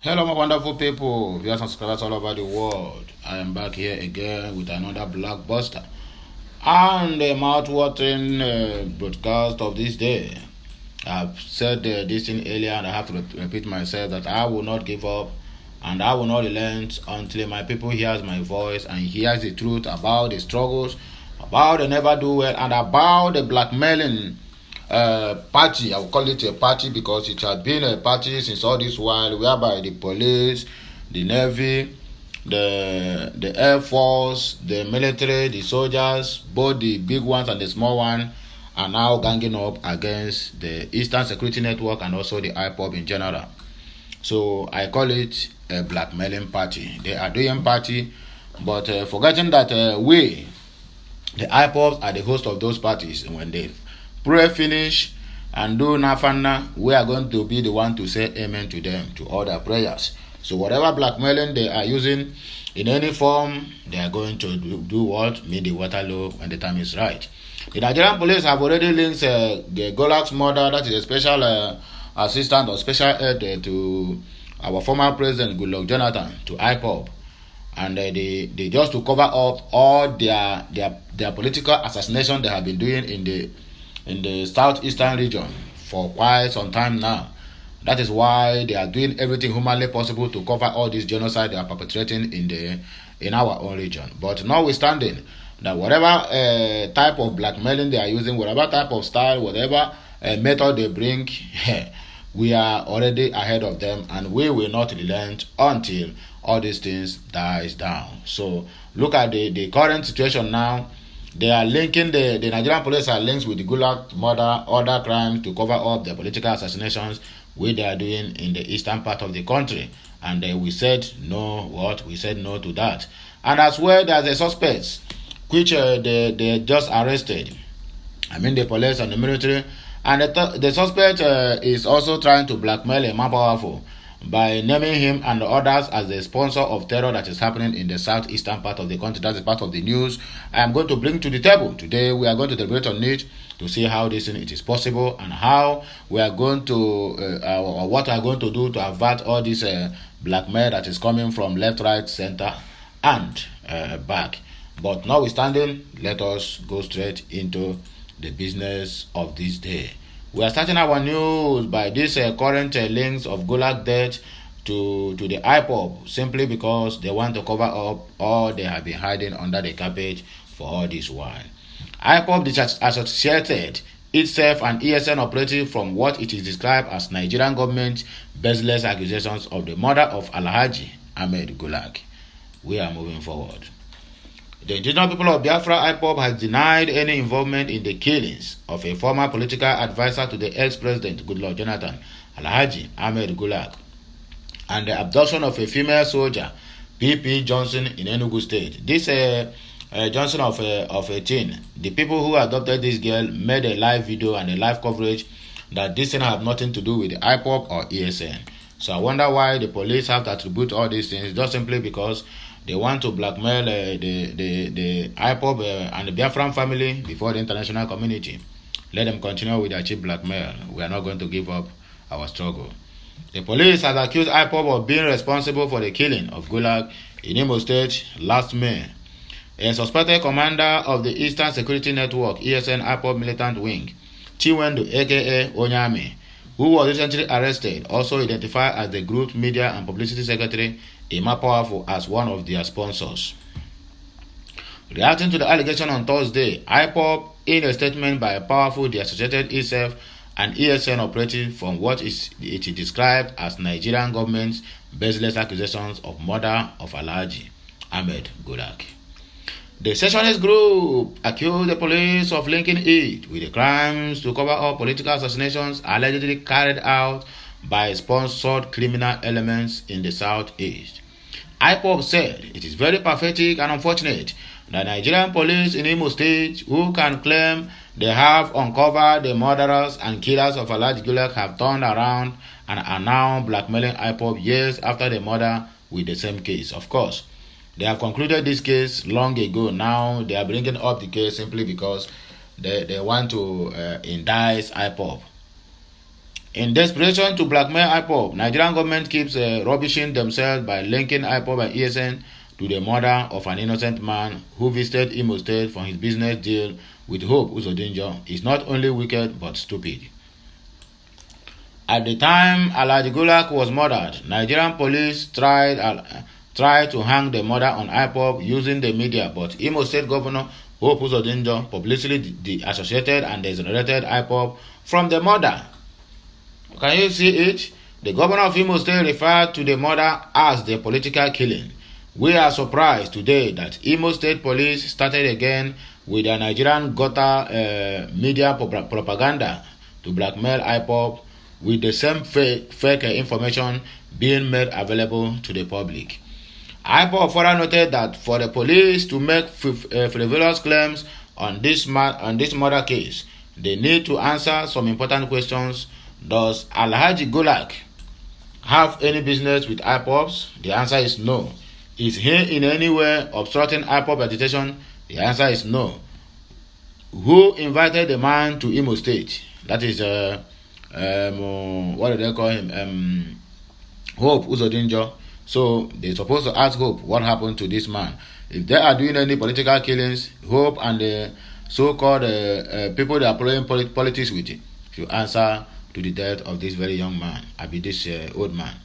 Hello, my wonderful people, viewers and subscribers all over the world. I am back here again with another blockbuster and a mouth-watering broadcast of this day. I've said this thing earlier, and I have to repeat myself that I will not give up and I will not relent until my people hears my voice and hears the truth about the struggles, about the never do well, and about the blackmailing party. I will call it a party because it has been a party since all this while, whereby the police, the navy, the air force, the military, the soldiers, both the big ones and the small one, are now ganging up against the Eastern Security Network and also the IPOB in general. So I call it a blackmailing party. They are doing party, but forgetting that we, the IPOBs, are the host of those parties. And when they pray finish and do nafana, we are going to be the one to say amen to them, to all their prayers. So whatever blackmailing they are using in any form, they are going to do what? Meet the Waterloo when the time is right. The Nigerian police have already linked the Golak's mother, that is a special assistant or special aide to our former president Goodluck Jonathan, to IPOB. And they just to cover up all their political assassination they have been doing in the southeastern region for quite some time now. That is why they are doing everything humanly possible to cover all this genocide they are perpetrating in our own region. But notwithstanding that, whatever type of blackmailing they are using, whatever type of style, whatever method they bring, we are already ahead of them, and we will not relent until all these things dies down. So look at the current situation now. They are linking the Nigerian police are linked with the Gulag murder, other crimes to cover up the political assassinations which they are doing in the eastern part of the country. And we said no. We said no to that. And as well, there's a suspect which they just arrested. I mean the police and the military. And the suspect is also trying to blackmail a man powerful by naming him and others as the sponsor of terror that is happening in the southeastern part of the country. That is part of the news I am going to bring to the table. Today we are going to deliberate on it to see how this thing it is possible, and how we are going to or what we are going to do to avert all this blackmail that is coming from left, right, center and back. But notwithstanding, let us go straight into the business of this day. We are starting our news by this current links of Gulag death to the IPOB, simply because they want to cover up all they have been hiding under the carpet for all this while. IPOB disassociated itself and ESN operative from what it is described as Nigerian government baseless accusations of the murder of Alhaji Ahmed Gulag. We are moving forward. The indigenous people of Biafra IPOB has denied any involvement in the killings of a former political advisor to the ex-president Goodluck Jonathan, Alhaji Ahmed Gulag, and the abduction of a female soldier, P.P. Johnson, in Enugu State. This Johnson of 18, the people who adopted this girl made a live video and a live coverage that this thing have nothing to do with the IPOB or ESN. So I wonder why the police have to attribute all these things, just simply because they want to blackmail the IPOB and the Biafran family before the international community. Let them continue with their cheap blackmail. We are not going to give up our struggle. The police has accused IPOB of being responsible for the killing of Gulag in Imo State last May. A suspected commander of the Eastern Security Network ESN IPOB militant wing, Chiwendo aka Onyame, who was recently arrested, also identified as the group's media and publicity secretary, Emma Powerful, as one of their sponsors. Reacting to the allegation on Thursday, IPOB, in a statement by Powerful, dissociated itself and ESN operating from what it is described as Nigerian government's baseless accusations of murder of Alhaji Ahmed Gulag. The secessionist group accused the police of linking it with the crimes to cover up political assassinations allegedly carried out by sponsored criminal elements in the southeast. IPOB said it is very pathetic and unfortunate that Nigerian police in Imo State, who can claim they have uncovered the murderers and killers of Alhaji Gulag, have turned around and are now blackmailing IPOB years after the murder with the same case. Of course, they have concluded this case long ago. Now they are bringing up the case simply because they want to indict IPOB. In desperation to blackmail IPOB, Nigerian government keeps rubbishing themselves by linking IPOB and ESN to the murder of an innocent man who visited Imo State for his business deal with Hope Uzodinjo. Is not only wicked but stupid. At the time Alhaji Gulak was murdered, Nigerian police tried to hang the murder on IPOB using the media, but Imo State Governor Hope Uzodinjo publicly associated and exonerated IPOB from the murder. Can you see it? The governor of Imo State referred to the murder as the political killing. We are surprised today that Imo State Police started again with their Nigerian gutter media propaganda to blackmail IPOB with the same fake information being made available to the public. IPOB further noted that for the police to make frivolous claims on this murder case, they need to answer some important questions. Does Alhaji Gulak have any business with IPOBs? The answer is no. Is he in any way obstructing IPOB agitation? The answer is no. Who invited the man to Imo State? That is what do they call him? Hope Uzodinjo. So they're supposed to ask Hope what happened to this man. If they are doing any political killings, Hope and the so-called people they are playing politics with should answer to the death of this very young man, this old man.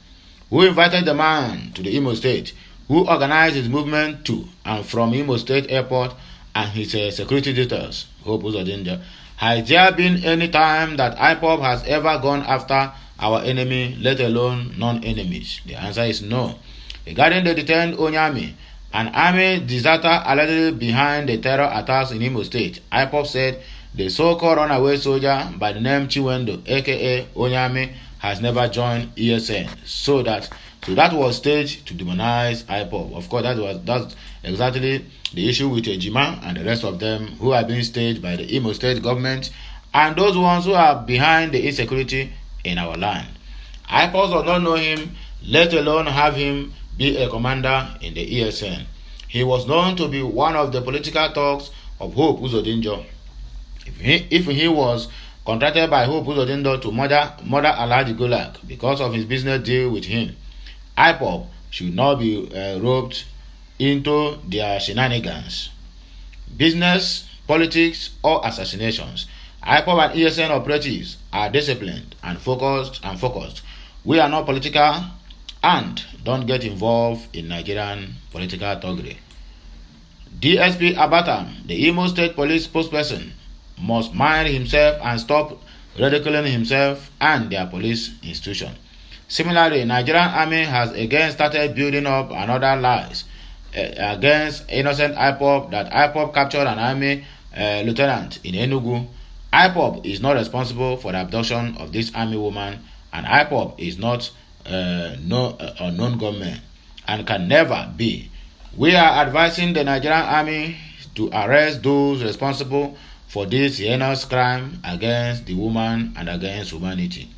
Who invited the man to the Imo State? Who organized his movement to and from Imo State Airport and his security details? Hope Uzodinjo. Has there been any time that IPOB has ever gone after our enemy, let alone non-enemies? The answer is no. Regarding the detained Onyami, an army deserter allegedly behind the terror attacks in Imo State, IPOB said the so-called runaway soldier by the name Chiwendo, aka Onyami, has never joined ESN. So that was staged to demonize IPOB. Of course, that's exactly the issue with Ejima and the rest of them who are being staged by the Imo State government and those ones who are behind the insecurity in our land. IPOB does not know him, let alone have him be a commander in the ESN. He was known to be one of the political thugs of Hope Uzodinjo. If he was contracted by Hope Uzodinjo to murder Alhaji Gulak because of his business deal with him, IPOB should not be roped into their shenanigans. Business, politics, or assassinations. IPOB and ESN operatives are disciplined and focused. We are not political and don't get involved in Nigerian political thuggery. DSP Abatam, the Imo State Police spokesperson, must mind himself and stop ridiculing himself and their police institution. Similarly, Nigerian army has again started building up another lies against innocent IPOB that IPOB captured an army lieutenant in Enugu. IPOB is not responsible for the abduction of this army woman, and IPOB is not unknown government and can never be. We are advising the Nigerian army to arrest those responsible for this heinous crime against the woman and against humanity.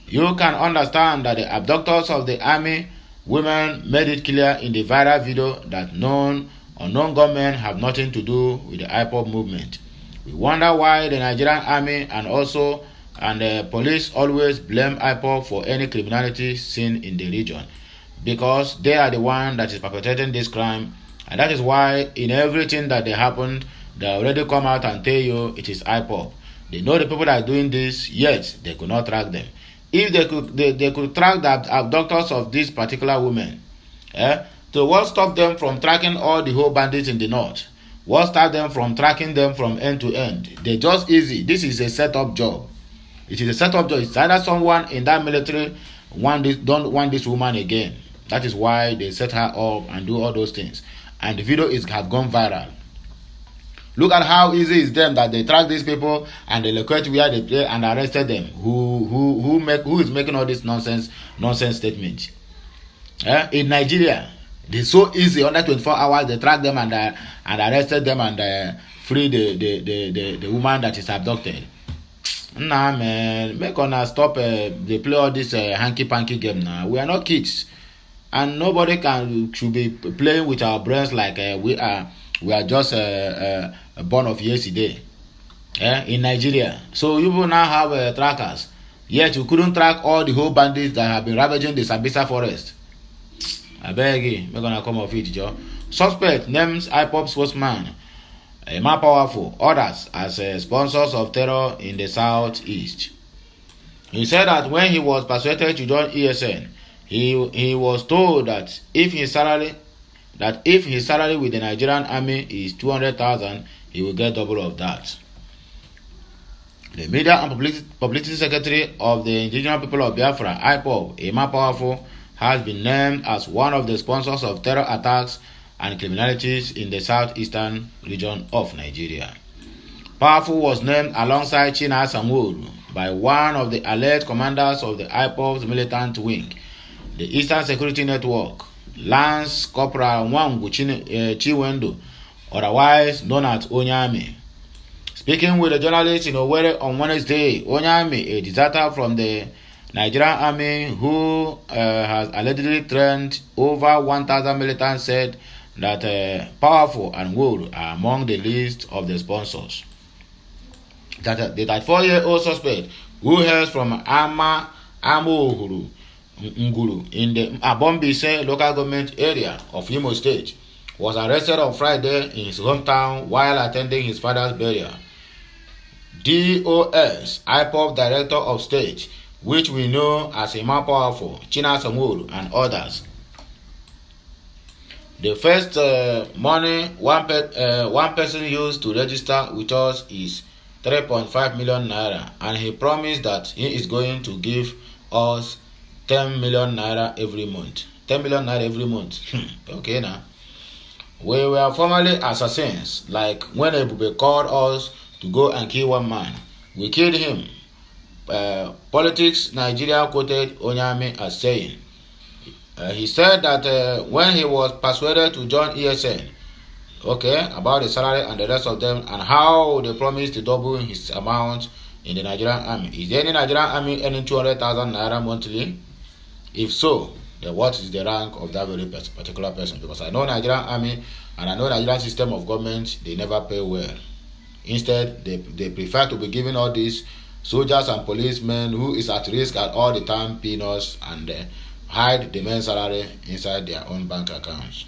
You can understand that the abductors of the army women made it clear in the viral video that known government have nothing to do with the IPOB movement. We wonder why the Nigerian army and the police always blame IPOB for any criminality seen in the region, because they are the one that is perpetrating this crime, and that is why in everything that they happened, they already come out and tell you it is IPOB. They know the people that are doing this, yet they could not track them. If they could track the abductors of this particular woman, so what stopped them from tracking all the whole bandits in the north? What stopped them from tracking them from end to end? They just easy. This is a set-up job. It is a set-up job. It's either someone in that military don't want this woman again. That is why they set her up and do all those things. And the video has gone viral. Look at how easy it's them that they track these people and they locate where they play and arrested them. Who is making all this nonsense statements? In Nigeria, it's so easy. Under 24 hours, they track them and arrested them and free the woman that is abducted. Nah, man, make una stop. They play all this hanky-panky game now. We are not kids, and nobody should be playing with our brains like we are just born of yesterday. In Nigeria, so you will now have trackers Yet you couldn't track all the whole bandits that have been ravaging the Sambisa forest. I beg you, we're gonna come off it, Joe. Suspect names IPOB spokesman Ekpa Powerful, others as sponsors of terror in the southeast. He said that when he was persuaded to join ESN, he was told that if his salary with the Nigerian army is 200,000, he will get double of that. The Media and Publicity Secretary of the Indigenous People of Biafra, IPOB, Ekpa Powerful, has been named as one of the sponsors of terror attacks and criminalities in the southeastern region of Nigeria. Powerful was named alongside Nworu by one of the alleged commanders of the IPOB's militant wing, the Eastern Security Network, Lance Corporal Nworu Chiwendo, otherwise known as Onyame. Speaking with a journalist in Owerri on Wednesday, Onyame, a deserter from the Nigerian army who has allegedly trained over 1,000 militants, said that Powerful and Nworu are among the list of the sponsors. That the 34-year-old suspect, who hails from Amohuru Nguru in the Abombise local government area of Imo State, was arrested on Friday in his hometown while attending his father's burial. DOS, IPOB Director of State, which we know as Ekpa Powerful, Chisom, and others. The first money one person used to register with us is 3.5 million naira, and he promised that he is going to give us 10 million naira every month. 10 million naira every month. Okay now. We were formerly assassins, like when Ebube called us to go and kill one man. We killed him. Politics Nigeria quoted Onyame as saying. He said that when he was persuaded to join ESN, about the salary and the rest of them, and how they promised to double his amount in the Nigerian army. Is there any Nigerian army earning 200,000 naira monthly? If so, then what is the rank of that very particular person? Because I know Nigerian army and I know Nigerian system of government, they never pay well. Instead, they prefer to be giving all these soldiers and policemen who is at risk at all the time peanuts and hide the main salary inside their own bank accounts.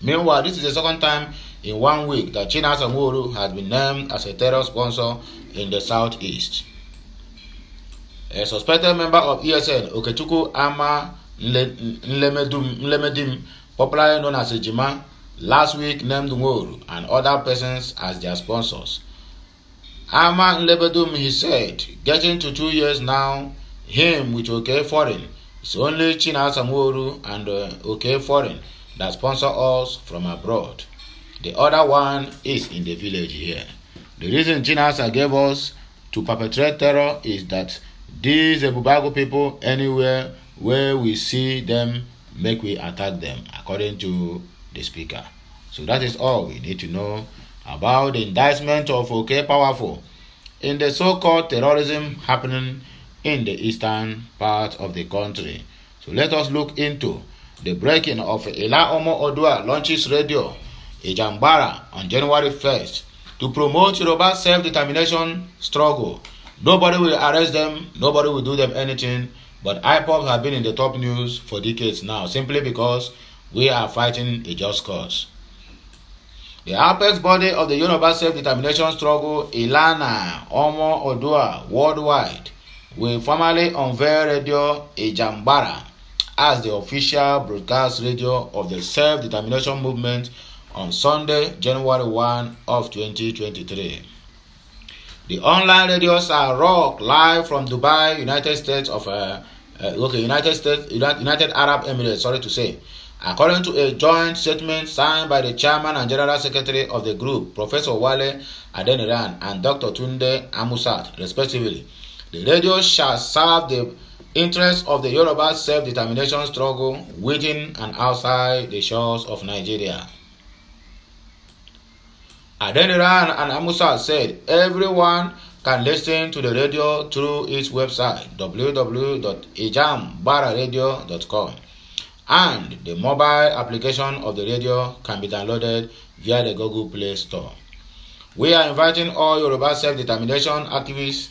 Meanwhile, this is the second time in 1 week that Nworu has been named as a terror sponsor in the southeast. A suspected member of ESN, Okechukwu Ama Nlemedim, popularly known as Ejima, last week named Nworu and other persons as their sponsors. Ama Nlemedim, he said, getting to 2 years now, him with OK Foreign, it's only Nworu and OK Foreign that sponsor us from abroad. The other one is in the village here. The reason Chinasa gave us to perpetrate terror is that these Ebubago people, anywhere where we see them, make we attack them, according to the speaker. So that is all we need to know about the indictment of OK Powerful in the so-called terrorism happening in the eastern part of the country. So let us look into the breaking of Ila Omo Odua launches radio Ijambara on January 1st to promote Yoruba self-determination struggle. Nobody will arrest them, nobody will do them anything, but IPOB have been in the top news for decades now, simply because we are fighting a just cause. The apex body of the Yoruba self-determination struggle, Ilana Omo Odua worldwide, will formally unveil Radio Ijambara as the official broadcast radio of the self-determination movement on Sunday, January 1 of 2023. The online radios are rock live from Dubai, United Arab Emirates, According to a joint statement signed by the chairman and general secretary of the group, Professor Wale Adeniran and Dr. Tunde Amusat, respectively, the radio shall serve the interests of the Yoruba self-determination struggle within and outside the shores of Nigeria. Adeniran and Amusat said everyone can listen to the radio through its website www.ijambaradio.com, and the mobile application of the radio can be downloaded via the Google Play Store. We are inviting all Yoruba self-determination activists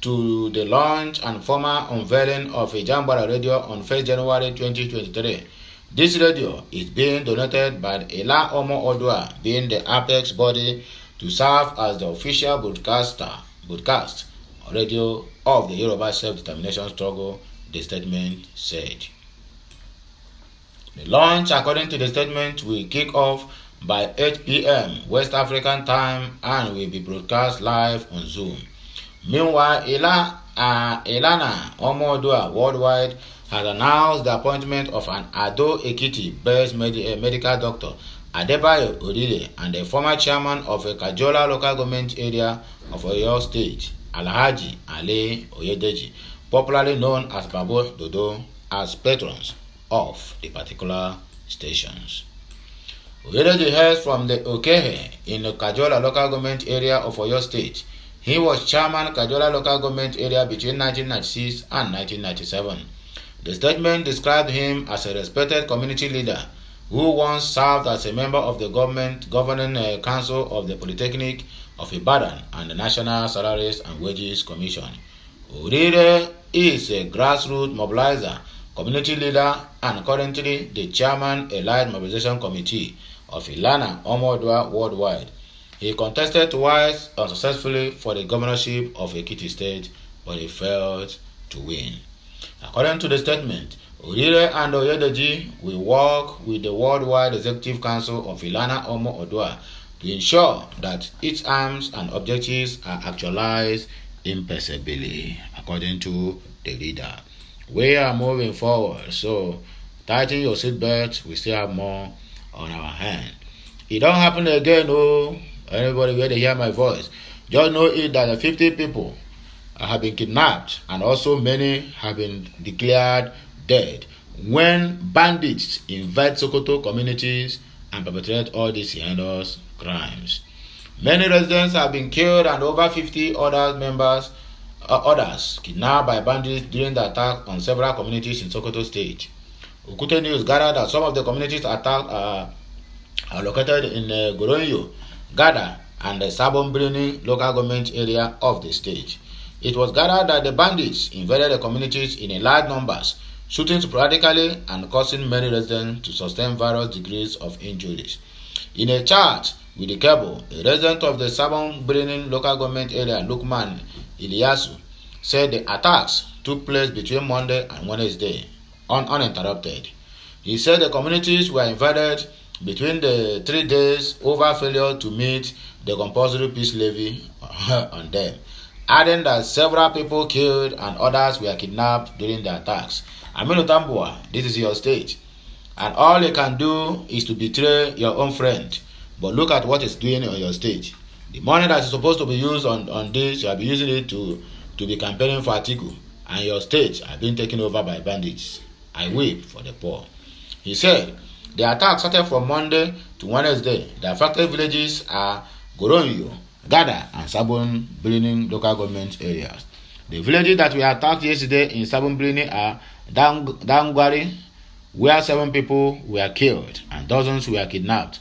to the launch and formal unveiling of a Jambara radio on 1st January 2023. This radio is being donated by the Ela Omo Odua, being the apex body to serve as the official broadcast radio of the Yoruba self-determination struggle, the statement said. The launch, according to the statement, will kick off by 8 p.m. West African time and will be broadcast live on Zoom. Meanwhile, Elana Omodua Worldwide has announced the appointment of an Ado Ekiti-based medical doctor, Adebayo Odile, and the former chairman of a Kajola local government area of Oyo State, Alhaji Ale Oyedeji, popularly known as Babo Dodo, as patrons of the particular stations. Oyedeji hails from the Okehe in the Kajola local government area of Oyo State. He was chairman Kajola local government area between 1996 and 1997. The statement described him as a respected community leader who once served as a member of the governing council of the Polytechnic of Ibadan and the National Salaries and Wages Commission. Orire is a grassroots mobilizer, community leader, and currently the chairman Elite Mobilization Committee of Ilana Omodua Worldwide. He contested twice unsuccessfully for the governorship of Ekiti State, but he failed to win. According to the statement, Orire and Oyedeji will work with the Worldwide Executive Council of Ilana Omo Odua to ensure that its aims and objectives are actualized imperceptibly, according to the leader. We are moving forward, so tighten your seatbelt. We still have more on our hand. It don't happen again, oh. Anybody where they hear my voice, just know it that 50 people have been kidnapped and also many have been declared dead when bandits invade Sokoto communities and perpetrate all these heinous crimes. Many residents have been killed and over 50 others kidnapped by bandits during the attack on several communities in Sokoto State. Okute News gathered that some of the communities attacked are located in Goronyo, Gada, and the Sabon local government area of the state. It was gathered that the bandits invaded the communities in large numbers, shooting sporadically and causing many residents to sustain various degrees of injuries. In a chat with the cable, a resident of the Sabon local government area, Lukman Iliasu, said the attacks took place between Monday and Wednesday, uninterrupted. He said the communities were invaded between the 3 days over failure to meet the compulsory peace levy on them, adding that several people killed and others were kidnapped during the attacks. Aminu Tambua, this is your state, and all you can do is to betray your own friend. But look at what it's doing on your state. The money that is supposed to be used on this, you have been using it to be campaigning for Atiku, and your state have been taken over by bandits. I weep for the poor. He said the attack started from Monday to Wednesday. The affected villages are Goronyo, Gada, and Sabon local government areas. The villages that were attacked yesterday in Sabon are Dangwari, where 7 people were killed and dozens were kidnapped.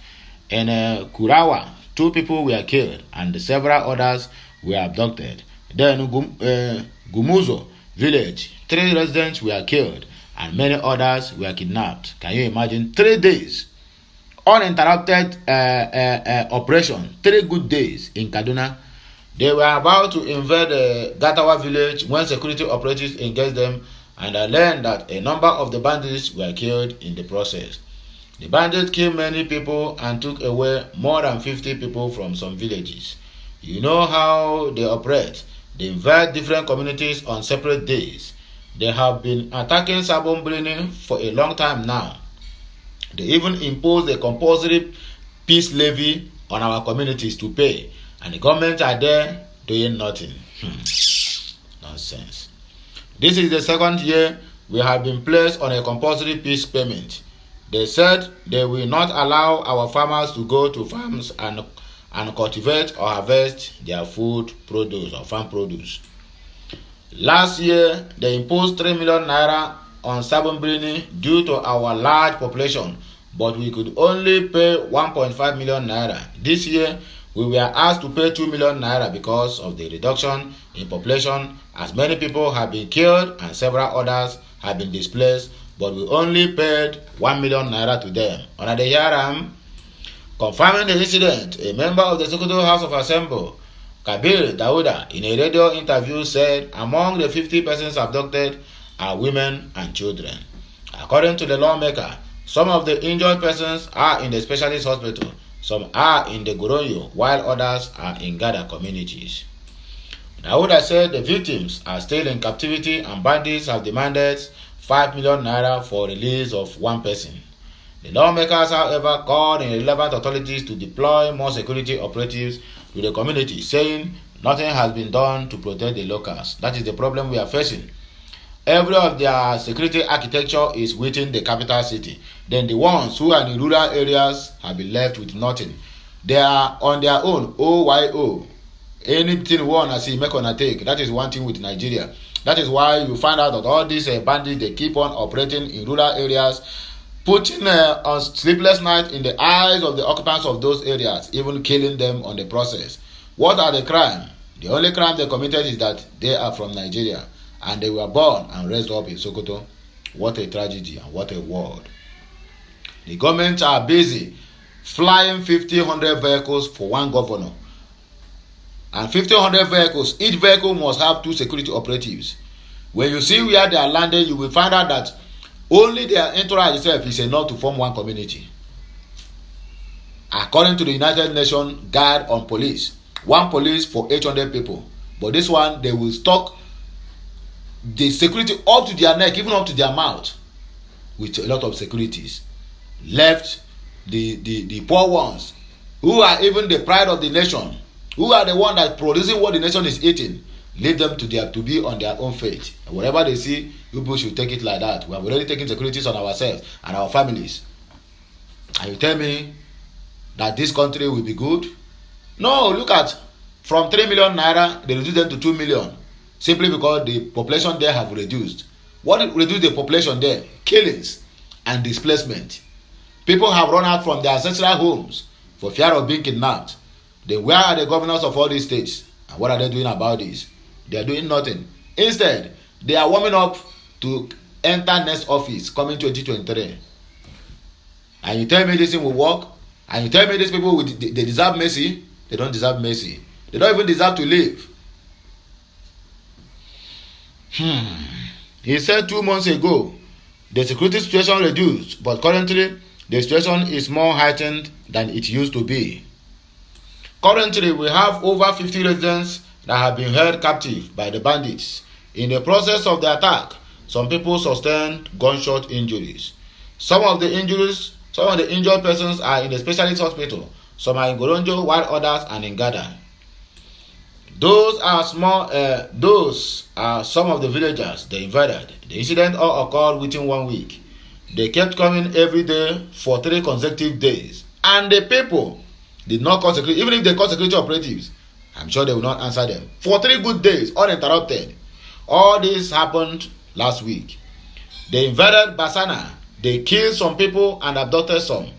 In Kurawa, 2 people were killed and several others were abducted. Then Gumuzo village, 3 residents were killed and many others were kidnapped. Can you imagine? 3 days uninterrupted operation, 3 good days in Kaduna. They were about to invade Gatawa village when security operatives engaged them, and I learned that a number of the bandits were killed in the process. The bandits killed many people and took away more than 50 people from some villages. You know how they operate. They invade different communities on separate days. They have been attacking Sabon for a long time now. They even imposed a compulsory peace levy on our communities to pay, and the government are there doing nothing. Nonsense. This is the 2nd year we have been placed on a compulsory peace payment. They said they will not allow our farmers to go to farms and cultivate or harvest their food produce or farm produce. Last year, they imposed 3 million naira on Sabon due to our large population, but we could only pay 1.5 million naira. This year, we were asked to pay 2 million naira because of the reduction in population as many people have been killed and several others have been displaced, but we only paid 1 million naira to them. On the Yaram, confirming the incident, a member of the Sokoto House of Assembly, Kabir Dauda, in a radio interview said among the 50 persons abducted are women and children. According to the lawmaker, some of the injured persons are in the specialist hospital, some are in the Goronyo, while others are in Gada communities. Dauda said the victims are still in captivity and bandits have demanded 5 million naira for release of one person. The lawmakers, however, called on relevant authorities to deploy more security operatives to the community, saying nothing has been done to protect the locals. That is the problem we are facing. Every of their security architecture is within the capital city. Then the ones who are in rural areas have been left with nothing. They are on their own, OYO. Anything one I see, make on a take. That is one thing with Nigeria. That is why you find out that all these bandits, they keep on operating in rural areas, putting on sleepless night in the eyes of the occupants of those areas, even killing them on the process. What are the crime? The only crime they committed is that they are from Nigeria and they were born and raised up in Sokoto. What a tragedy and what a world. The government are busy flying 1,500 vehicles for one governor. And 1,500 vehicles, each vehicle must have 2 security operatives. When you see where they are landing, you will find out that only their entourage itself is enough to form one community. According to the United Nations Guide on Police, one police for 800 people. But this one, they will stock the security up to their neck, even up to their mouth, with a lot of securities. Left the poor ones, who are even the pride of the nation, who are the one that producing what the nation is eating, leave them to be on their own fate. And whatever they see, people should take it like that. We have already taken securities on ourselves and our families. And you tell me that this country will be good? No, look at, from 3 million naira, they reduce them to 2 million. Simply because the population there have reduced. What reduced the population there? Killings and displacement. People have run out from their ancestral homes for fear of being kidnapped. Then where are the governors of all these states? And what are they doing about this? They are doing nothing. Instead, they are warming up to enter next office coming 2023. And you tell me this thing will work? And you tell me these people they deserve mercy? They don't deserve mercy. They don't even deserve to live. He said 2 months ago, the security situation reduced, but currently the situation is more heightened than it used to be. Currently, we have over 50 residents that have been held captive by the bandits. In the process of the attack, some people sustained gunshot injuries. Some of the injured persons are in the specialist hospital. Some are in Goronjo, while others are in Gada. Those are some of the villagers they invaded. The incident all occurred within 1 week. They kept coming every day for 3 consecutive days. And the people did not call security. Even if they call security operatives, I'm sure they will not answer them. For 3 good days, uninterrupted. All this happened last week. They invaded Basana. They killed some people and abducted some.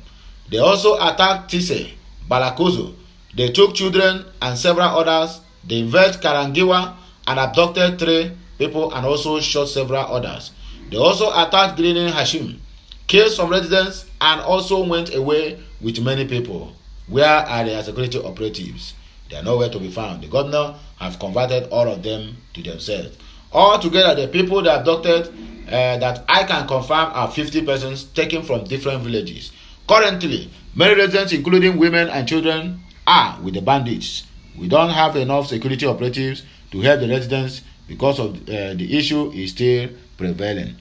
They also attacked Tise, Balakozo. They took children and several others. They invaded Karangiwa and abducted 3 people and also shot several others. They also attacked Greening Hashim, killed some residents and also went away with many people. Where are their security operatives? They are nowhere to be found. The governor have converted all of them to themselves. Altogether, the people they abducted that I can confirm are 50 persons taken from different villages. Currently, many residents, including women and children, are with the bandits. We don't have enough security operatives to help the residents because of the issue is still prevailing.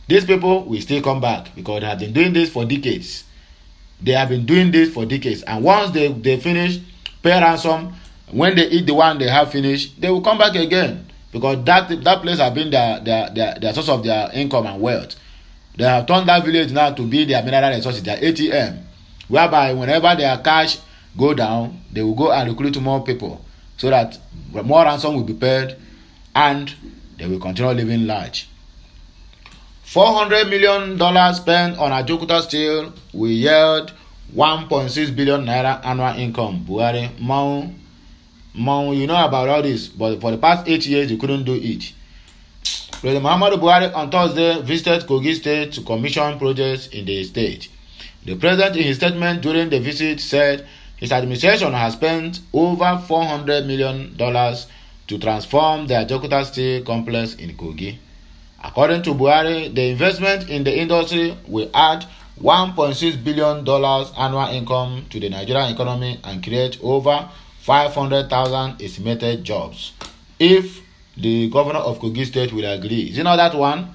These people will still come back because they have been doing this for decades. They have been doing this for decades, and once they finish, pay ransom. When they eat the one they have finished, they will come back again because that place has been their source of their income and wealth. They have turned that village now to be their mineral resources, their ATM, whereby whenever their cash go down, they will go and recruit more people so that more ransom will be paid and they will continue living large. $400 million spent on Ajokuta steel will yield 1.6 billion naira annual income. Buhari Mau Mom, you know about all this, but for the past 8 years, you couldn't do it. President Muhammadu Buhari on Thursday visited Kogi State to commission projects in the state. The president, in his statement during the visit, said his administration has spent over $400 million to transform the Ajaokuta Steel Complex in Kogi. According to Buhari, the investment in the industry will add $1.6 billion annual income to the Nigerian economy and create over 500,000 estimated jobs if the governor of Kogi State will agree. Is it not that one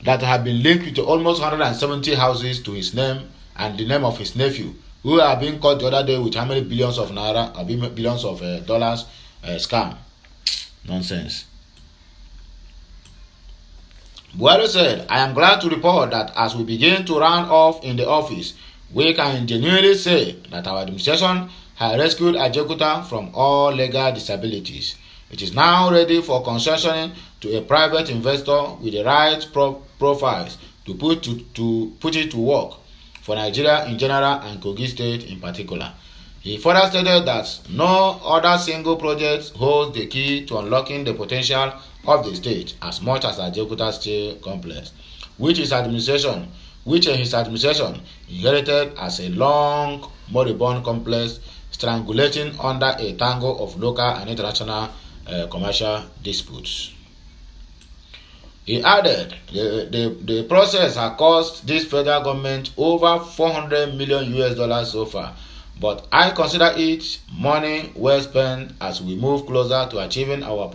that have been linked with almost 170 houses to his name and the name of his nephew, who are being caught the other day with how many billions of naira or billions of dollars scam? Nonsense. Buhari said, I am glad to report that as we begin to round off in the office, we can genuinely say that our administration has rescued Ajaokuta from all legal disabilities. It is now ready for concessioning to a private investor with the right profiles to put it to work for Nigeria in general and Kogi State in particular. He further stated that no other single project holds the key to unlocking the potential of the state as much as Ajaokuta Steel Complex, which his administration inherited as a long moribund complex strangulating under a tangle of local and international commercial disputes. He added the process has cost this federal government over $400 million so far, but I consider it money well spent as we move closer to achieving our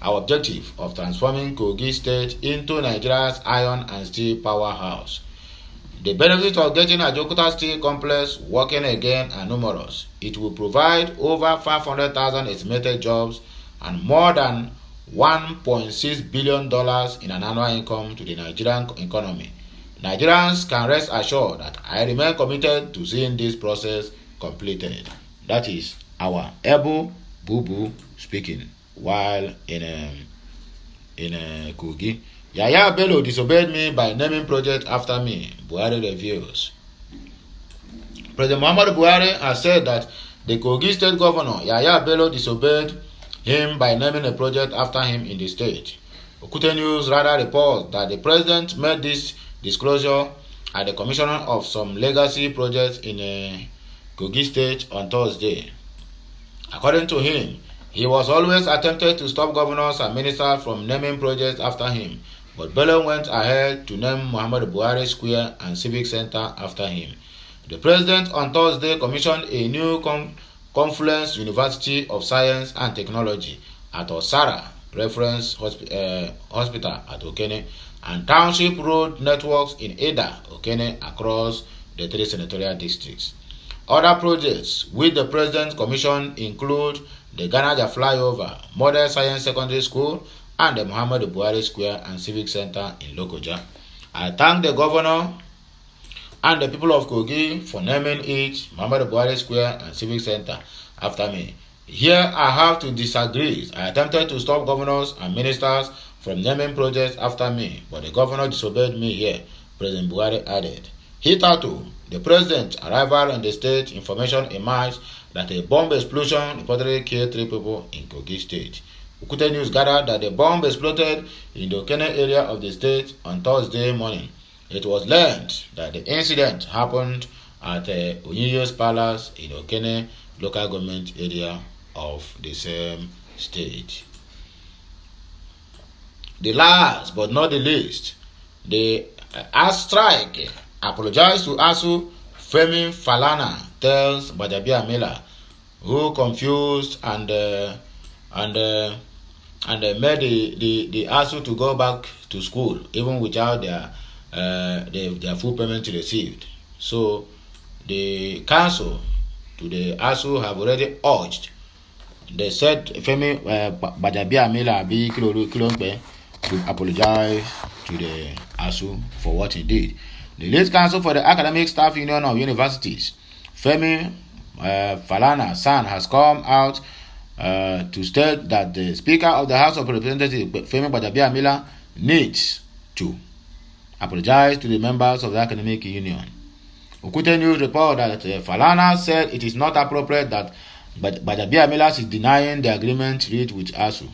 objective of transforming Kogi State into Nigeria's iron and steel powerhouse. The benefits of getting Ajaokuta Steel Complex working again are numerous. It will provide over 500,000 estimated jobs and more than $1.6 billion in an annual income to the Nigerian economy. Nigerians can rest assured that I remain committed to seeing this process completed. That is our Ebu Bubu speaking while in Kogi. Yaya Bello disobeyed me by naming project after me, Buhari reveals. President Muhammadu Buhari has said that the Kogi State Governor Yaya Bello disobeyed him by naming a project after him in the state. Okute News rather reports that the president made this disclosure at the commissioning of some legacy projects in Kogi State on Thursday. According to him, he was always attempted to stop governors and ministers from naming projects after him, but Bello went ahead to name Muhammadu Buhari Square and Civic Center after him. The president on Thursday commissioned a new Confluence University of Science and Technology at Osara Reference Hospital at Okene and Township Road Networks in Eda, Okene across the 3 senatorial districts. Other projects with the president commissioned include the Ganaja Flyover, Model Science Secondary School, and the Muhammadu Buhari Square and Civic Center in Lokoja. I thank the governor and the people of Kogi for naming it Muhammadu Buhari Square and Civic Center after me. Here I have to disagree. I attempted to stop governors and ministers from naming projects after me, but the governor disobeyed me here, President Buhari added. Hitherto, the president's arrival in the state, information emerged that a bomb explosion reportedly killed 3 people in Kogi State. Okute News gathered that the bomb exploded in the Okene area of the state on Thursday morning. It was learned that the incident happened at Onyiyo's Palace in Okene local government area of the same state. The last but not the least, the strike apologized to ASU. Femi Falana tells Gbajabiamila, who confused and made the ASU to go back to school even without their full payment received. So the council to the ASU have already urged. They said Femi Gbajabiamila Abi Kilompe to apologize to the ASU for what he did. The late counsel for the Academic Staff Union of Universities, Femi Falana San, has come out to state that the Speaker of the House of Representatives, Femi Gbajabiamila, needs to apologize to the members of the Academic Union. Okute News report that Falana said it is not appropriate that But Gbajabiamila is denying the agreement reached with ASU.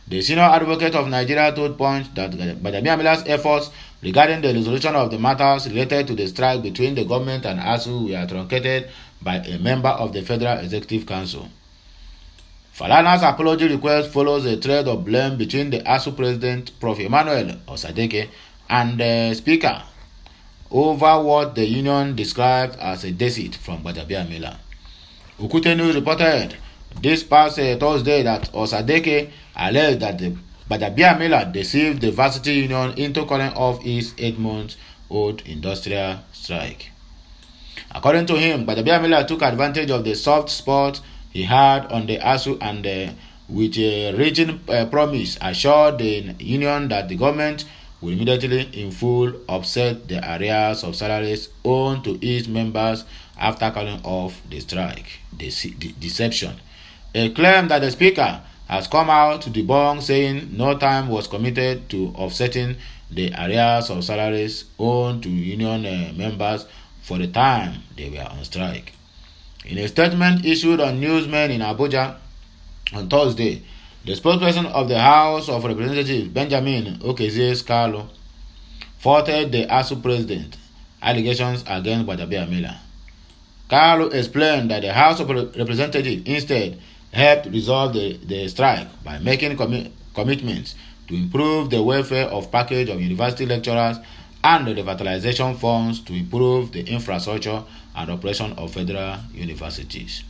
The senior advocate of Nigeria told Punch that Gbajabiamila's efforts regarding the resolution of the matters related to the strike between the government and ASU were truncated by a member of the Federal Executive Council. Falana's apology request follows a thread of blame between the ASU president, Prof. Emmanuel Osadeke, and the speaker over what the union described as a deceit from Gbajabiamila. Okute News reported this past Thursday that Osadeke alleged that the Gbajabiamila deceived the varsity union into calling off its 8-month-old industrial strike. According to him, Gbajabiamila took advantage of the soft spot he had on the ASU and with a written promise assured the union that the government will immediately in full offset the arrears of salaries owed to its members after calling off the strike. Deception. A claim that the speaker has come out to debunk, saying no time was committed to offsetting the arrears of salaries owed to union members for the time they were on strike. In a statement issued on Newsmen in Abuja on Thursday, the spokesperson of the House of Representatives, Benjamin Okezie-Kalu, faulted the ASU president allegations against Gbajabiamila. Kalu explained that the House of Representatives instead helped resolve the strike by making commitments to improve the welfare of package of university lecturers and the revitalization funds to improve the infrastructure and operation of federal universities.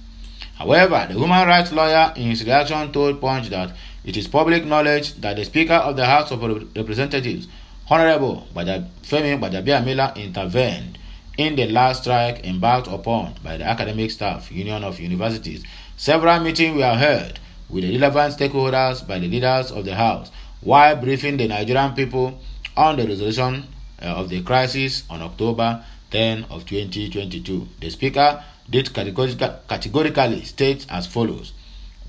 However, the human rights lawyer in his reaction told Punch that it is public knowledge that the Speaker of the House of Representatives, Honorable Femi Gbajabiamila, intervened in the last strike embarked upon by the Academic Staff Union of Universities. Several meetings were held with the relevant stakeholders by the leaders of the House while briefing the Nigerian people on the resolution of the crisis on October 10 of 2022. The Speaker did categorically state as follows: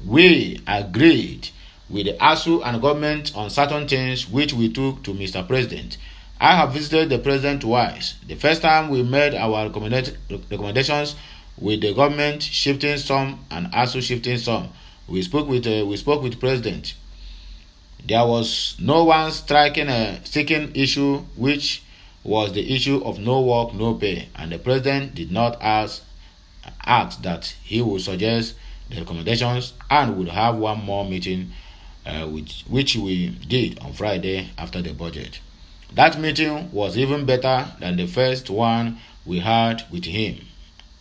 "We agreed with the ASU and government on certain things which we took to Mr. President. I have visited the President twice. The first time we made our recommendations with the government shifting some and ASU shifting some. We spoke with the President. There was no one seeking issue, which was the issue of no work, no pay, and the President did not ask that he would suggest the recommendations and would have one more meeting, which we did on Friday after the budget. That meeting was even better than the first one we had with him,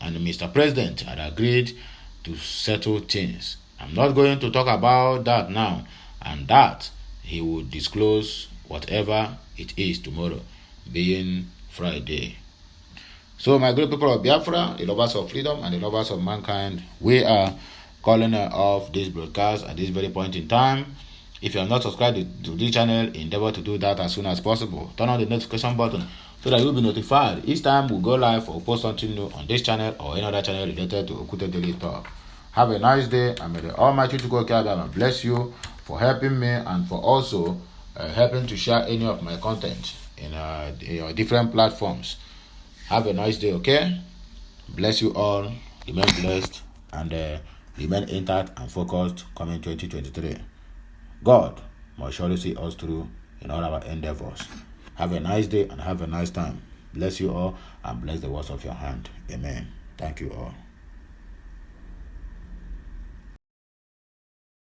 and Mr. President had agreed to settle things. I'm not going to talk about that now, and that he will disclose whatever it is tomorrow, being Friday." So, my great people of Biafra, the lovers of freedom and the lovers of mankind, we are calling off this broadcast at this very point in time. If you are not subscribed to this channel, endeavor to do that as soon as possible. Turn on the notification button so that you'll be notified each time we go live or post something new on this channel or any other channel related to Okute Daily Talk. Have a nice day, and may the Almighty God bless you for helping me and for also helping to share any of my content in your different platforms. Have a nice day, okay? Bless you all. Remain blessed and remain intact and focused coming 2023. God must surely see us through in all our endeavors. Have a nice day and have a nice time. Bless you all and bless the works of your hand. Amen. Thank you all.